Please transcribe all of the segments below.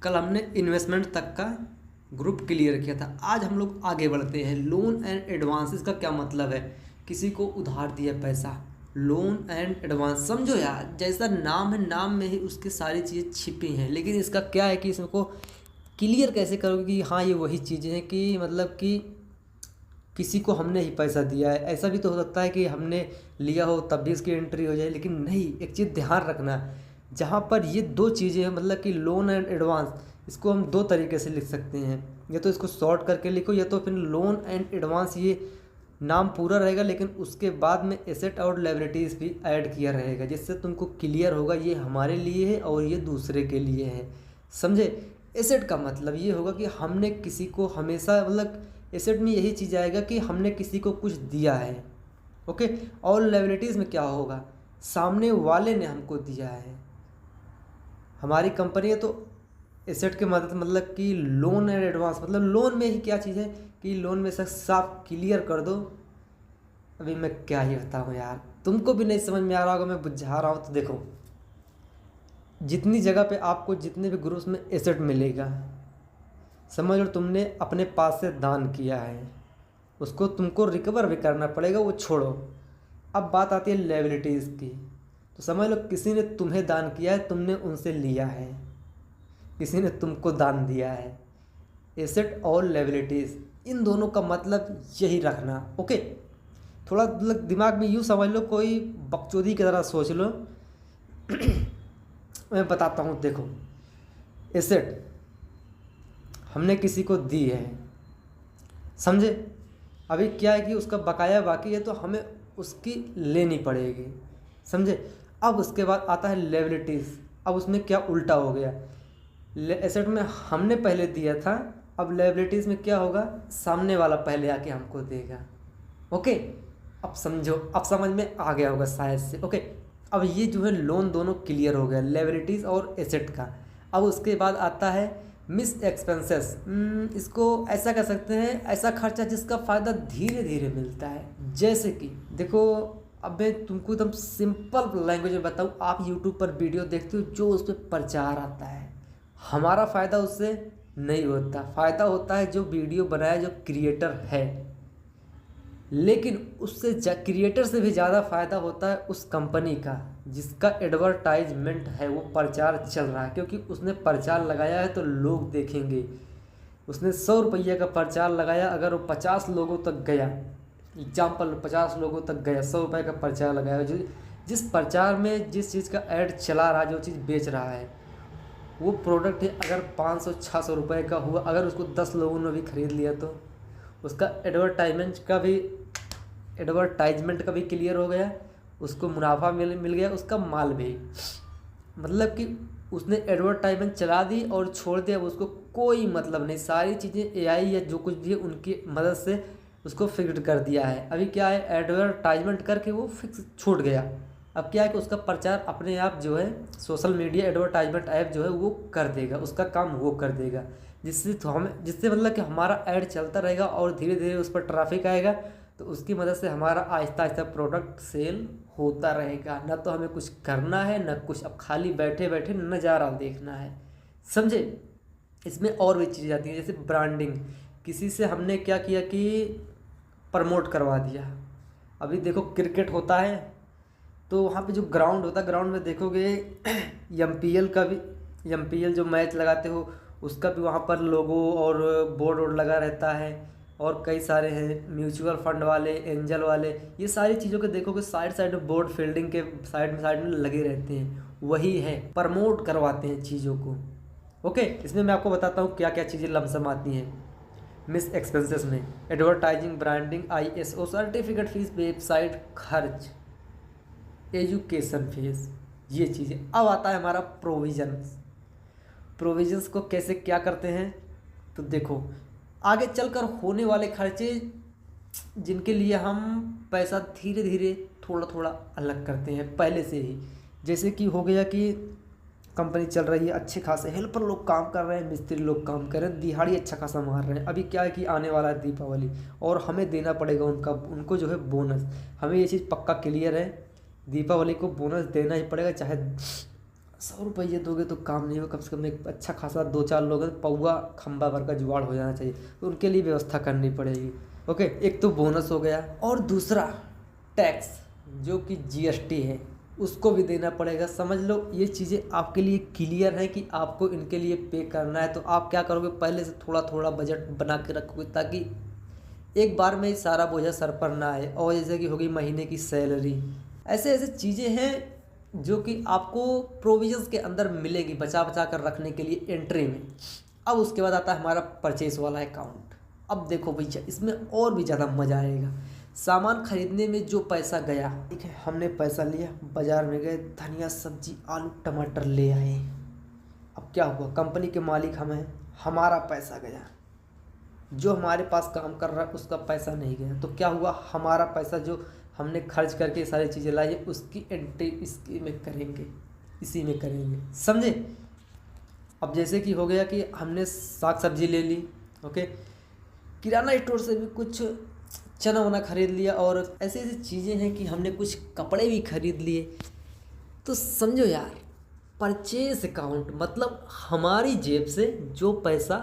कल हमने इन्वेस्टमेंट तक का ग्रुप क्लियर किया था। आज हम लोग आगे बढ़ते हैं। लोन एंड एडवांसेस का क्या मतलब है? किसी को उधार दिया पैसा, लोन एंड एडवांस। समझो यार, जैसा नाम है नाम में ही उसकी सारी चीज़ें छिपी हैं। लेकिन इसका क्या है कि इसको क्लियर कैसे करोगे कि हाँ ये वही चीज़ें हैं, कि मतलब कि किसी को हमने ही पैसा दिया है। ऐसा भी तो हो सकता है कि हमने लिया हो तब भी इसकी एंट्री हो जाए। लेकिन नहीं, एक चीज़ ध्यान रखना, जहाँ पर ये दो चीज़ें हैं, मतलब कि लोन एंड एडवांस, इसको हम दो तरीके से लिख सकते हैं। या तो इसको शॉर्ट करके लिखो, या तो फिर लोन एंड एडवांस ये नाम पूरा रहेगा, लेकिन उसके बाद में एसेट और लायबिलिटीज़ भी ऐड किया रहेगा, जिससे तुमको क्लियर होगा ये हमारे लिए है और ये दूसरे के लिए है। समझे? एसेट का मतलब ये होगा कि हमने किसी को हमेशा, मतलब एसेट में यही चीज़ आएगा कि हमने किसी को कुछ दिया है। ओके। और लायबिलिटीज़ में क्या होगा? सामने वाले ने हमको दिया है। हमारी कंपनी है तो एसेट के मदद, मतलब कि लोन एंड एडवांस, मतलब लोन में ही क्या चीज़ है कि लोन में से साफ क्लियर कर दो। अभी मैं क्या ही बताऊँ यार, तुमको भी नहीं समझ में आ रहा होगा, मैं बुझा रहा हूँ। तो देखो, जितनी जगह पे आपको जितने भी ग्रुप्स में एसेट मिलेगा, समझ लो तुमने अपने पास से दान किया है, उसको तुमको रिकवर भी करना पड़ेगा, वो छोड़ो। अब बात आती है लायबिलिटीज़ की। तो समझ लो किसी ने तुम्हें दान किया है, तुमने उनसे लिया है, किसी ने तुमको दान दिया है। एसेट और लायबिलिटीज़, इन दोनों का मतलब यही रखना। ओके। थोड़ा मतलब दिमाग में यूँ समझ लो, कोई बकचोदी की तरह सोच लो। मैं बताता हूँ, देखो, एसेट हमने किसी को दी है, समझे? अभी क्या है कि उसका बकाया बाकी है, तो हमें उसकी लेनी पड़ेगी, समझे? अब उसके बाद आता है लायबिलिटीज़। अब उसमें क्या उल्टा हो गया, एसेट में हमने पहले दिया था, अब लायबिलिटीज़ में क्या होगा, सामने वाला पहले आके हमको देगा। ओके। अब समझो, अब समझ में आ गया होगा शायद से। ओके। अब ये जो है लोन दोनों क्लियर हो गया, लायबिलिटीज़ और एसेट का। अब उसके बाद आता है मिस एक्सपेंसेस। इसको ऐसा कह सकते हैं, ऐसा खर्चा जिसका फ़ायदा धीरे धीरे मिलता है। जैसे कि देखो, अब मैं तुमको एकदम सिंपल लैंग्वेज में बताऊँ। आप यूट्यूब पर वीडियो देखते हो, जो उस पर प्रचार आता है, हमारा फ़ायदा उससे नहीं होता। फ़ायदा होता है जो वीडियो बनाया, जो क्रिएटर है। लेकिन उससे क्रिएटर से भी ज़्यादा फ़ायदा होता है उस कंपनी का जिसका एडवर्टाइजमेंट है, वो प्रचार चल रहा है। क्योंकि उसने प्रचार लगाया है तो लोग देखेंगे। उसने 100 रुपये का प्रचार लगाया, अगर वो 50 लोगों तक गया, एग्जाम्पल 50 लोगों तक गया, 100 रुपये का प्रचार लगाया, जो जिस प्रचार में जिस चीज़ का ऐड चला रहा है, जो चीज़ बेच रहा है, वो प्रोडक्ट है, अगर 500-600 रुपये का हुआ, अगर उसको 10 लोगों ने भी ख़रीद लिया, तो उसका एडवर्टाइजमेंट का भी क्लियर हो गया, उसको मुनाफा मिल गया, उसका माल भी। मतलब कि उसने एडवर्टाइजमेंट चला दी और छोड़ दिया, उसको कोई मतलब नहीं। सारी चीज़ें एआई या जो कुछ भी है उनकी मदद से उसको फिक्स कर दिया है। अभी क्या है, एडवर्टाइजमेंट करके वो फिक्स छूट गया। अब क्या है कि उसका प्रचार अपने आप जो है सोशल मीडिया एडवर्टाइजमेंट ऐप जो है वो कर देगा, उसका काम वो कर देगा। जिससे मतलब कि हमारा ऐड चलता रहेगा और धीरे धीरे उस पर ट्रैफिक आएगा, तो उसकी मदद से हमारा आहिस्ता आहिस्ता प्रोडक्ट सेल होता रहेगा। ना तो हमें कुछ करना है ना कुछ, अब खाली बैठे बैठे नज़ारा देखना है, समझे? इसमें और भी चीज़ें आती हैं, जैसे ब्रांडिंग। किसी से हमने क्या किया कि प्रमोट करवा दिया। अभी देखो क्रिकेट होता है, तो वहाँ पे जो ग्राउंड होता है, ग्राउंड में देखोगे एमपीएल का भी, एमपीएल जो मैच लगाते हो उसका भी वहाँ पर लोगो और बोर्ड वोर्ड लगा रहता है। और कई सारे हैं, म्यूचुअल फंड वाले, एंजल वाले, ये सारी चीज़ों के देखोगे साइड साइड में बोर्ड फील्डिंग के साइड में लगे रहते हैं। वही है, प्रमोट करवाते हैं चीज़ों को। ओके। इसमें मैं आपको बताता हूँ क्या क्या चीज़ें लमसम आती हैं मिस एक्सपेंसेस में। Advertising, branding, ISO certificate, fees, website खर्च, एजुकेशन फीस, ये चीज़ें। अब आता है हमारा प्रोविजंस। प्रोविजंस को कैसे क्या करते हैं, तो देखो, आगे चलकर होने वाले खर्चे जिनके लिए हम पैसा धीरे धीरे थोड़ा थोड़ा अलग करते हैं पहले से ही। जैसे कि हो गया कि कंपनी चल रही है, अच्छे खासे हेल्पर लोग काम कर रहे हैं, मिस्त्री लोग काम कर रहे हैं, दिहाड़ी अच्छा खासा मार रहे हैं। अभी क्या है कि आने वाला है दीपावली, और हमें देना पड़ेगा उनको जो है बोनस। हमें ये चीज़ पक्का क्लियर है, दीपावली को बोनस देना ही पड़ेगा, चाहे 100 रुपये दोगे तो काम नहीं होगा, कम से कम एक अच्छा खासा 2-4 लोग हैं, पौवा खंबा भर का जुगाड़ हो जाना चाहिए, तो उनके लिए व्यवस्था करनी पड़ेगी। ओके, एक तो बोनस हो गया, और दूसरा टैक्स जो कि जीएसटी है उसको भी देना पड़ेगा। समझ लो ये चीज़ें आपके लिए क्लियर है कि आपको इनके लिए पे करना है। तो आप क्या करोगे, पहले से थोड़ा थोड़ा बजट बना के रखोगे ताकि एक बार में सारा बोझा सर पर ना आए। और जैसे कि होगी महीने की सैलरी, ऐसे ऐसे चीज़ें हैं जो कि आपको प्रोविजंस के अंदर मिलेगी बचा बचा कर रखने के लिए एंट्री में। अब उसके बाद आता है हमारा परचेस वाला अकाउंट। अब देखो भैया इसमें और भी ज़्यादा मज़ा आएगा। सामान खरीदने में जो पैसा गया, ठीक है, हमने पैसा लिया, बाज़ार में गए, धनिया सब्जी आलू टमाटर ले आए। अब क्या हुआ, कंपनी के मालिक हम हैं, हमारा पैसा गया। जो हमारे पास काम कर रहा है उसका पैसा नहीं गया, तो क्या हुआ, हमारा पैसा जो हमने खर्च करके सारी चीज़ें लाई है उसकी एंट्री इसी में करेंगे। समझे। अब जैसे कि हो गया कि हमने साग सब्जी ले ली, ओके, किराना स्टोर से भी कुछ चना वना खरीद लिया, और ऐसी ऐसी चीज़ें हैं कि हमने कुछ कपड़े भी खरीद लिए। तो समझो यार, परचेज अकाउंट मतलब हमारी जेब से जो पैसा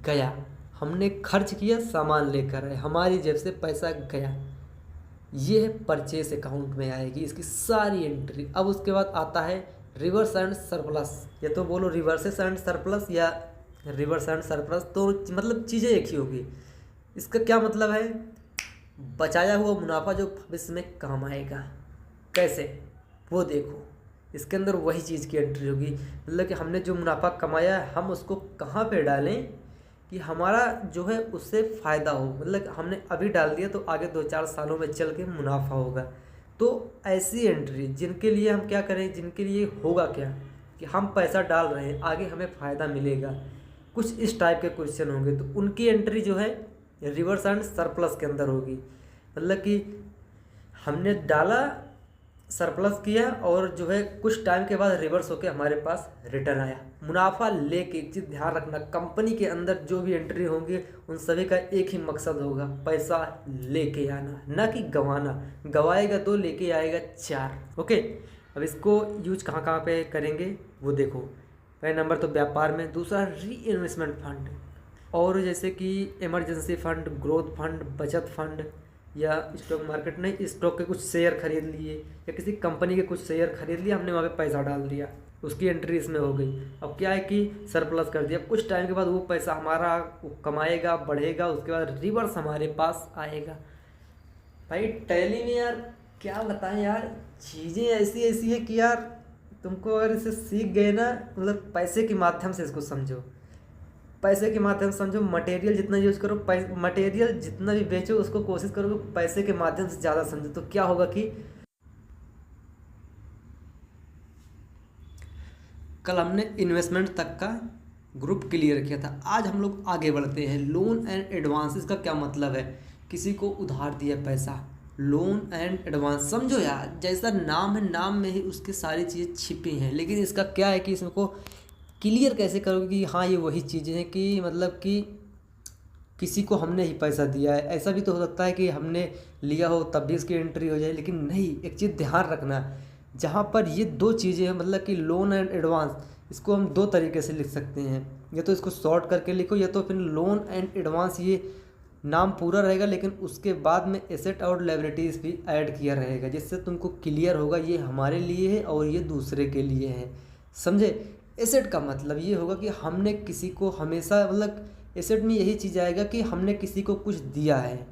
गया, हमने खर्च किया, सामान लेकर आए, हमारी जेब से पैसा गया, ये है परचेज अकाउंट में आएगी इसकी सारी एंट्री। अब उसके बाद आता है रिवर्स एंड सरप्लस, या तो बोलो रिवर्सेस एंड सरप्लस या रिवर्स एंड सरप्लस, तो मतलब चीज़ें एक ही होगी। इसका क्या मतलब है, बचाया हुआ मुनाफा जो भविष्य में काम आएगा, कैसे वो देखो। इसके अंदर वही चीज़ की एंट्री होगी, मतलब कि हमने जो मुनाफा कमाया है हम उसको कहाँ पे डालें कि हमारा जो है उससे फ़ायदा हो। मतलब हमने अभी डाल दिया तो आगे 2-4 सालों में चल के मुनाफा होगा। तो ऐसी एंट्री जिनके लिए हम क्या करें, जिनके लिए होगा क्या कि हम पैसा डाल रहे हैं, आगे हमें फ़ायदा मिलेगा, कुछ इस टाइप के क्वेश्चन होंगे, तो उनकी एंट्री जो है रिवर्स एंड सरप्लस के अंदर होगी। मतलब कि हमने डाला, सरप्लस किया, और जो है कुछ टाइम के बाद रिवर्स होकर हमारे पास रिटर्न आया, मुनाफा लेके। एक चीज़ ध्यान रखना, कंपनी के अंदर जो भी एंट्री होंगे उन सभी का एक ही मकसद होगा, पैसा लेके आना, ना कि गंवाना। गंवाएगा 2, लेके आएगा 4। ओके, अब इसको यूज कहाँ कहाँ पे करेंगे वो देखो। पहला नंबर तो व्यापार में, दूसरा री इन्वेस्टमेंट फंड, और जैसे कि इमरजेंसी फंड, ग्रोथ फंड, बचत फंड, या स्टॉक मार्केट नहीं, स्टॉक के कुछ शेयर खरीद लिए या किसी कंपनी के कुछ शेयर खरीद लिए, हमने वहाँ पे पैसा डाल दिया, उसकी एंट्री इसमें हो गई। अब क्या है कि सरप्लस कर दिया, कुछ टाइम के बाद वो पैसा हमारा कमाएगा, बढ़ेगा, उसके बाद रिवर्स हमारे पास आएगा। भाई टैली में यार क्या बताएं यार, चीज़ें ऐसी ऐसी है कि यार तुमको अगर इसे सीख गए ना, मतलब पैसे के माध्यम से इसको समझो, पैसे के माध्यम से समझो। मटेरियल जितना यूज करो, मटेरियल जितना भी बेचो उसको कोशिश करो कि पैसे के माध्यम से ज़्यादा समझो, तो क्या होगा कि कल हमने इन्वेस्टमेंट तक का ग्रुप क्लियर किया था। आज हम लोग आगे बढ़ते हैं। लोन एंड एडवांसेस का क्या मतलब है, किसी को उधार दिया पैसा, लोन एंड एडवांस। समझो यार, जैसा नाम है नाम में ही उसकी सारी चीज़ें छिपी हैं, लेकिन इसका क्या है कि इसको क्लियर कैसे करोगे कि हाँ ये वही चीज़ें हैं, कि मतलब कि किसी को हमने ही पैसा दिया है। ऐसा भी तो हो सकता है कि हमने लिया हो तब भी इसकी एंट्री हो जाए, लेकिन नहीं। एक चीज़ ध्यान रखना, जहाँ पर ये 2 चीज़ें हैं, मतलब कि लोन एंड एडवांस, इसको हम 2 तरीके से लिख सकते हैं। या तो इसको शॉर्ट करके लिखो, या तो फिर लोन एंड एडवांस ये नाम पूरा रहेगा, लेकिन उसके बाद में एसेट और लायबिलिटीज़ भी ऐड किया रहेगा, जिससे तुमको क्लियर होगा ये हमारे लिए है और ये दूसरे के लिए है। समझे। एसेट का मतलब ये होगा कि हमने किसी को हमेशा, मतलब एसेट में यही चीज़ आएगा कि हमने किसी को कुछ दिया है।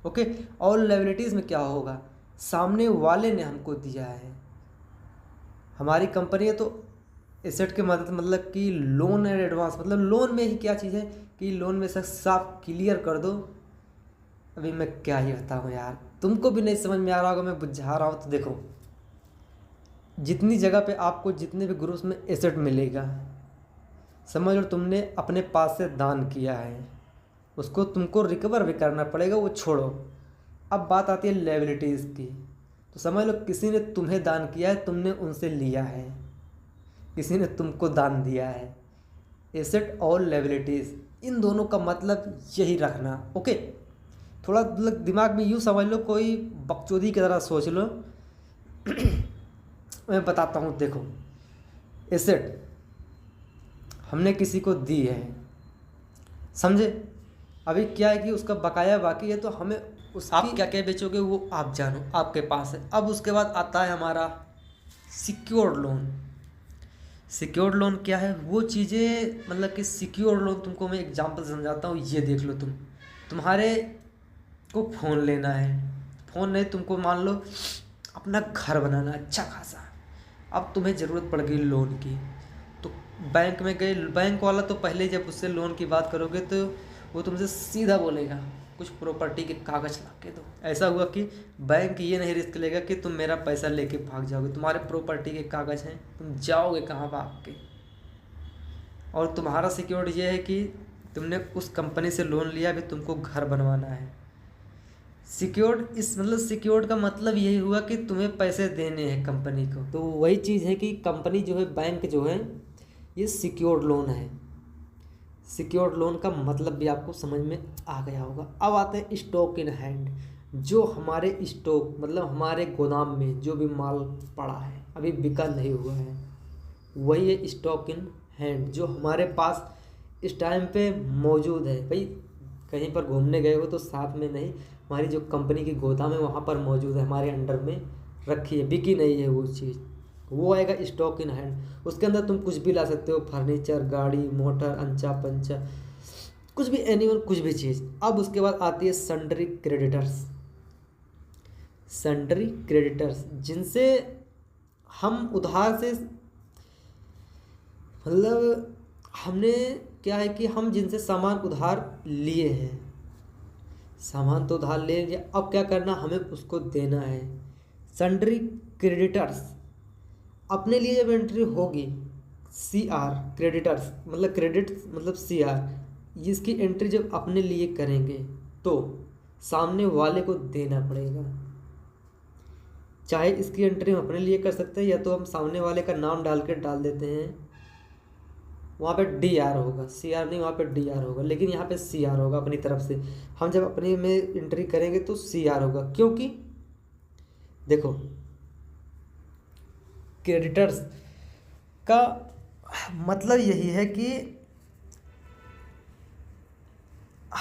ओके। और लायबिलिटीज़ में क्या होगा, सामने वाले ने हमको दिया है, हमारी कंपनी है। तो एसेट के मदद मतलब कि लोन एंड एडवांस, मतलब लोन में ही क्या चीज़ है कि लोन में से साफ क्लियर कर दो। अभी मैं क्या ही बताऊँ यार, तुमको भी नहीं समझ में आ रहा होगा, मैं बुझा रहा हूँ। तो देखो, जितनी जगह पे आपको जितने भी ग्रुप्स में एसेट मिलेगा, समझ लो तुमने अपने पास से दान किया है, उसको तुमको रिकवर भी करना पड़ेगा, वो छोड़ो। अब बात आती है लायबिलिटीज़ की। तो समझ लो किसी ने तुम्हें दान किया है, तुमने उनसे लिया है, किसी ने तुमको दान दिया है। एसेट और लायबिलिटीज़, इन दोनों का मतलब यही रखना। ओके। थोड़ा मतलब दिमाग में यूँ समझ लो, कोई बकचोदी की तरह सोच लो। मैं बताता हूँ। देखो, एसेट हमने किसी को दी है, समझे। अभी क्या है कि उसका बकाया बाकी है, तो हमें उस आप क्या क्या बेचोगे वो आप जानो, आपके पास है। अब उसके बाद आता है हमारा सिक्योर्ड लोन। सिक्योर्ड लोन क्या है, वो चीज़ें मतलब कि सिक्योर्ड लोन तुमको मैं एग्जांपल समझाता हूँ। ये देख लो, तुम्हारे को फ़ोन लेना है, फ़ोन नहीं, तुमको मान लो अपना घर बनाना अच्छा खासा। अब तुम्हें ज़रूरत पड़ गई लोन की, तो बैंक में गए, बैंक वाला तो पहले जब उससे लोन की बात करोगे तो वो तुमसे सीधा बोलेगा कुछ प्रॉपर्टी के कागज़ ला के दो। ऐसा हुआ कि बैंक ये नहीं रिस्क लेगा कि तुम मेरा पैसा लेके भाग जाओगे, तुम्हारे प्रॉपर्टी के कागज़ हैं, तुम जाओगे कहाँ भाग के। और तुम्हारा सिक्योर्ड ये है कि तुमने उस कंपनी से लोन लिया, अभी तुमको घर बनवाना है। सिक्योर्ड इस मतलब सिक्योर्ड का मतलब यही हुआ कि तुम्हें पैसे देने हैं कंपनी को। तो वही चीज़ है कि कंपनी जो है, बैंक जो है, ये सिक्योर्ड लोन है। सिक्योर्ड लोन का मतलब भी आपको समझ में आ गया होगा। अब आते हैं स्टॉक इन हैंड। जो हमारे स्टॉक मतलब हमारे गोदाम में जो भी माल पड़ा है, अभी बिका नहीं हुआ है, वही है स्टॉक इन हैंड, जो हमारे पास इस टाइम पे मौजूद है। भाई कहीं पर घूमने गए हो तो साथ में नहीं, हमारी जो कंपनी की गोदाम है वहाँ पर मौजूद है, हमारे अंडर में रखी है, बिकी नहीं है वो चीज़, वो आएगा स्टॉक इन हैंड। उसके अंदर तुम कुछ भी ला सकते हो, फर्नीचर, गाड़ी, मोटर, अंचा पंचा, कुछ भी, एनीवन, कुछ भी चीज़। अब उसके बाद आती है सन्ड्री क्रेडिटर्स। सन्ड्री क्रेडिटर्स जिनसे हम उधार से मतलब हमने क्या है कि हम जिनसे सामान उधार लिए हैं, सामान तो उधार ले लिया, अब क्या करना, हमें उसको देना है। सन्ड्री क्रेडिटर्स अपने लिए जब एंट्री होगी, सी आर क्रेडिटर्स मतलब क्रेडिट मतलब सी आर, इसकी एंट्री जब अपने लिए करेंगे तो सामने वाले को देना पड़ेगा। चाहे इसकी एंट्री हम अपने लिए कर सकते हैं, या तो हम सामने वाले का नाम डाल देते हैं, वहाँ पे डी आर होगा, सी आर नहीं, वहाँ पे डी आर होगा, लेकिन यहाँ पे सी आर होगा अपनी तरफ से। हम जब अपने में एंट्री करेंगे तो सी आर होगा, क्योंकि देखो क्रेडिटर्स का मतलब यही है कि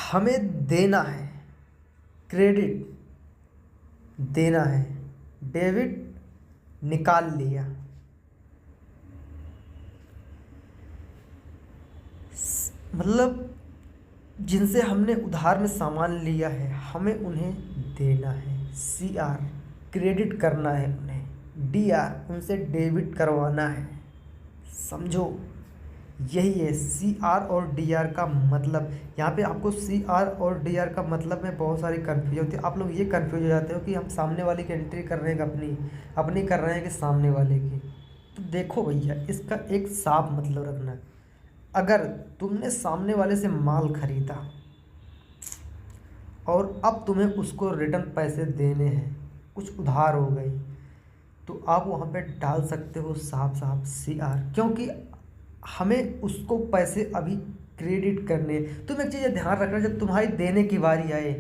हमें देना है, क्रेडिट देना है, डेबिट निकाल लिया। मतलब जिनसे हमने उधार में सामान लिया है, हमें उन्हें देना है। सी आर क्रेडिट करना है उन्हें, डी आर उनसे डेबिट करवाना है। समझो, यही है सी आर और डी आर का मतलब। यहाँ पे आपको सी आर और डी आर का मतलब में बहुत सारी कन्फ्यूज होती है। आप लोग ये कन्फ्यूज हो जाते हो कि हम सामने वाले की एंट्री कर रहे हैं कि अपनी कर रहे हैं कि सामने वाले की। तो देखो भैया, इसका एक साफ मतलब रखना। अगर तुमने सामने वाले से माल खरीदा और अब तुम्हें उसको रिटर्न पैसे देने हैं, कुछ उधार हो गई, तो आप वहाँ पे डाल सकते हो साफ साफ सी आर, क्योंकि हमें उसको पैसे अभी क्रेडिट करने। तुम एक चीज़ ध्यान रखना, जब तुम्हारी देने की बारी आए,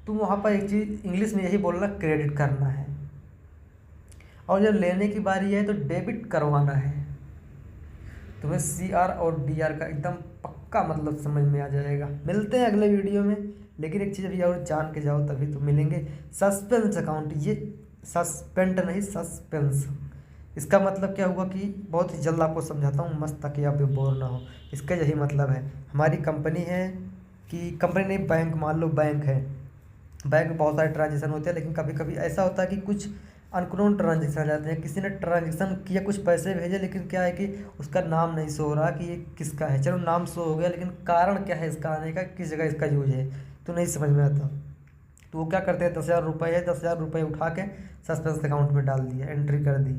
तुम वहाँ पर एक चीज़ इंग्लिश में यही बोलना, क्रेडिट करना है, और जब लेने की बारी आए तो डेबिट करवाना है। तुम्हें सी आर और डी आर का एकदम पक्का मतलब समझ में आ जाएगा। मिलते हैं अगले वीडियो में, लेकिन एक चीज़ अभी और जान के जाओ तभी तो मिलेंगे। सस्पेंस अकाउंट, ये सस्पेंड नहीं, सस्पेंस, इसका मतलब क्या हुआ कि बहुत ही जल्द आपको समझाता हूँ, मस्त ताकि आप भी बोर ना हो। इसका यही मतलब है, हमारी कंपनी है कि कंपनी नहीं, बैंक, मान लो बैंक है, बैंक में बहुत सारे ट्रांजेक्शन होते हैं, लेकिन कभी कभी ऐसा होता है कि कुछ अननोन ट्रांजेक्शन आ जाते हैं। किसी ने ट्रांजेक्शन किया, कुछ पैसे भेजे, लेकिन क्या है कि उसका नाम नहीं शो हो रहा कि ये किसका है। चलो नाम शो हो गया, लेकिन कारण क्या है इसका आने का, किस जगह इसका यूज है, तो नहीं समझ में आता। तो वो क्या करते हैं, 10,000 रुपये है, 10,000 रुपये उठा के सस्पेंस अकाउंट में डाल दिया, एंट्री कर दी।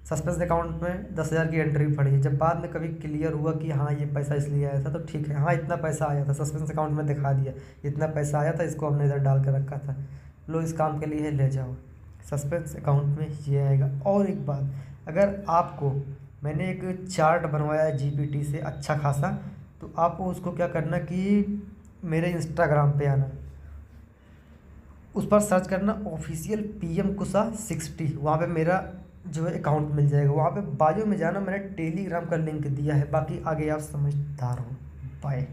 सस्पेंस अकाउंट में 10,000 की एंट्री पड़ी। जब बाद में कभी क्लियर हुआ कि हाँ ये पैसा इसलिए आया था, तो ठीक है, हाँ इतना पैसा आया था, सस्पेंस अकाउंट में दिखा दिया, इतना पैसा आया था, इसको हमने इधर डाल कर रखा था, लो इस काम के लिए ले जाओ, सस्पेंस अकाउंट में ये आएगा। और एक बात, अगर आपको मैंने एक चार्ट बनवाया जीपीटी से अच्छा खासा, तो आपको उसको क्या करना कि मेरे इंस्टाग्राम पे आना, उस पर सर्च करना ऑफिशियल PM कुशा 60, वहाँ पे मेरा जो है अकाउंट मिल जाएगा। वहाँ पे बायो में जाना, मैंने टेलीग्राम का लिंक दिया है। बाकी आगे आप समझदार हो। बाय।